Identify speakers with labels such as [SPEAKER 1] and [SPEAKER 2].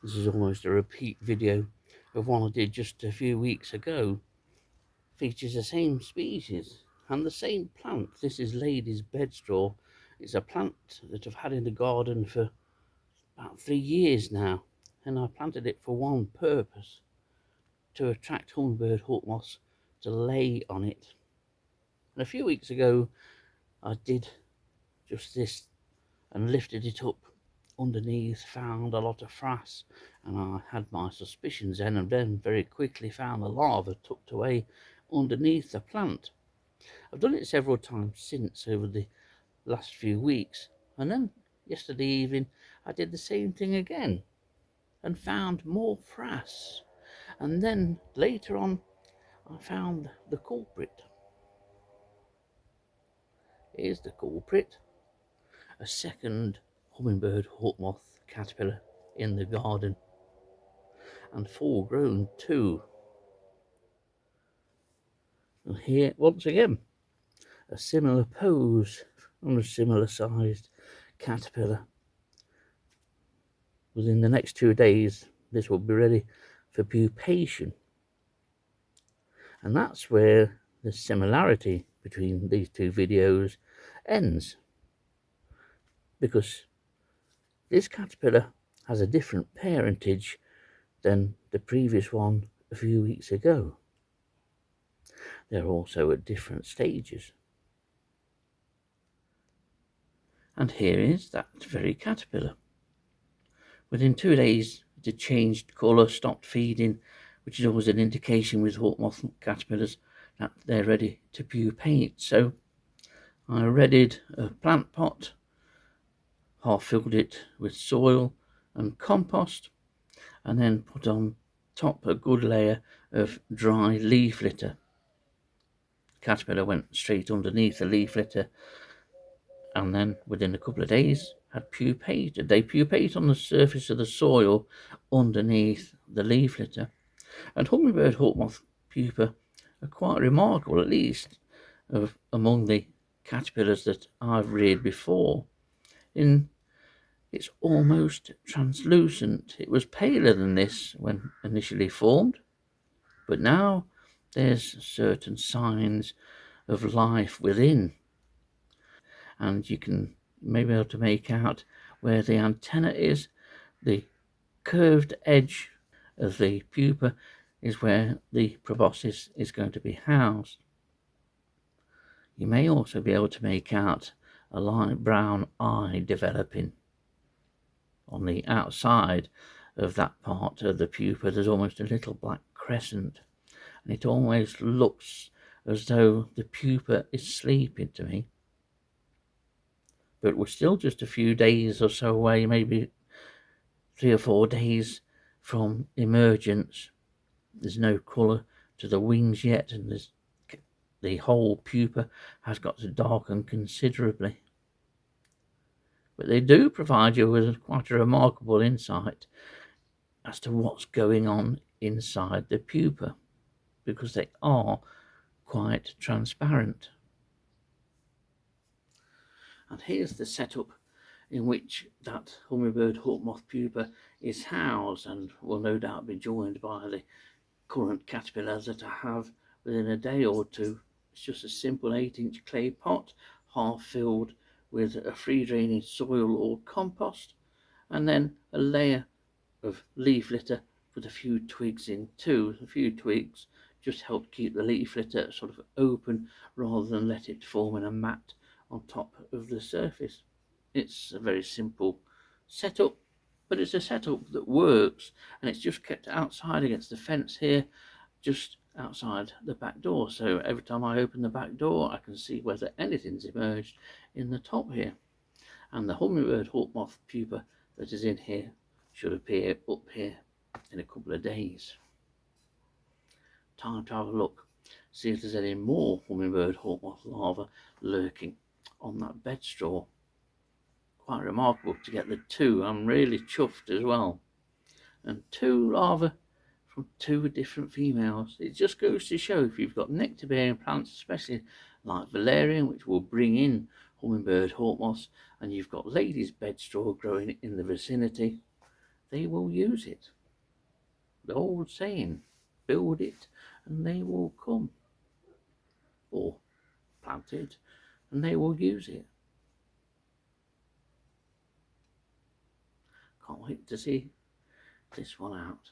[SPEAKER 1] This is almost a repeat video of one I did just a few weeks ago. Features the same species and the same plant. This is lady's bedstraw. It's a plant that I've had in the garden for about 3 years now, and I planted it for one purpose: to attract hummingbird hawk-moths to lay on it. And a few weeks ago I did just this and lifted it up underneath, found a lot of frass, and I had my suspicions then, and then very quickly found the larva tucked away underneath the plant. I've done it several times since over the last few weeks, and then yesterday evening I did the same thing again and found more frass, and then later on I found the culprit. Here's the culprit: a second hummingbird hawk-moth caterpillar in the garden, and full grown too. And here once again a similar pose on a similar sized caterpillar. Within the next 2 days this will be ready for pupation, and that's where the similarity between these two videos ends, because this caterpillar has a different parentage than the previous one a few weeks ago. They're also at different stages. And here is that very caterpillar. Within 2 days it had changed colour, stopped feeding, which is always an indication with hawk-moth caterpillars that they're ready to pupate. So I readied a plant pot, half filled it with soil and compost, and then put on top a good layer of dry leaf litter. Caterpillar went straight underneath the leaf litter, and then within a couple of days had pupated. They pupate on the surface of the soil underneath the leaf litter. And hummingbird hawk-moth pupa are quite remarkable, at least among the caterpillars that I've reared before. It's almost translucent. It was paler than this when initially formed, but now there's certain signs of life within, and you can maybe able to make out where the antenna is. The curved edge of the pupa is where the proboscis is going to be housed. You may also be able to make out a light brown eye developing on the outside of that part of the pupa. There's almost a little black crescent, and it always looks as though the pupa is sleeping to me. But we're still just a few days or so away, maybe 3 or 4 days from emergence. There's no colour to the wings yet, and the whole pupa has got to darken considerably. But they do provide you with quite a remarkable insight as to what's going on inside the pupa, because they are quite transparent. And here's the setup in which that hummingbird hawk-moth pupa is housed, and will no doubt be joined by the current caterpillars that I have within a day or two. It's just a simple 8-inch clay pot, half filled with a free draining soil or compost, and then a layer of leaf litter with a few twigs in too. A few twigs just help keep the leaf litter sort of open rather than let it form in a mat on top of the surface. It's a very simple setup, but it's a setup that works, and it's just kept outside against the fence here, just outside the back door. So every time I open the back door I can see whether anything's emerged in the top here. And the hummingbird hawk-moth pupa that is in here should appear up here in a couple of days. Time to have a look, see if there's any more hummingbird hawk-moth larvae lurking on that bed straw. Quite remarkable to get the two. I'm really chuffed as well. And 2 larvae from 2 different females. It just goes to show, if you've got nectar-bearing plants, especially like valerian, which will bring in hummingbird hawk-moths, and you've got ladies' bedstraw growing in the vicinity, they will use it. The old saying, build it and they will come, or plant it and they will use it. Can't wait to see this one out.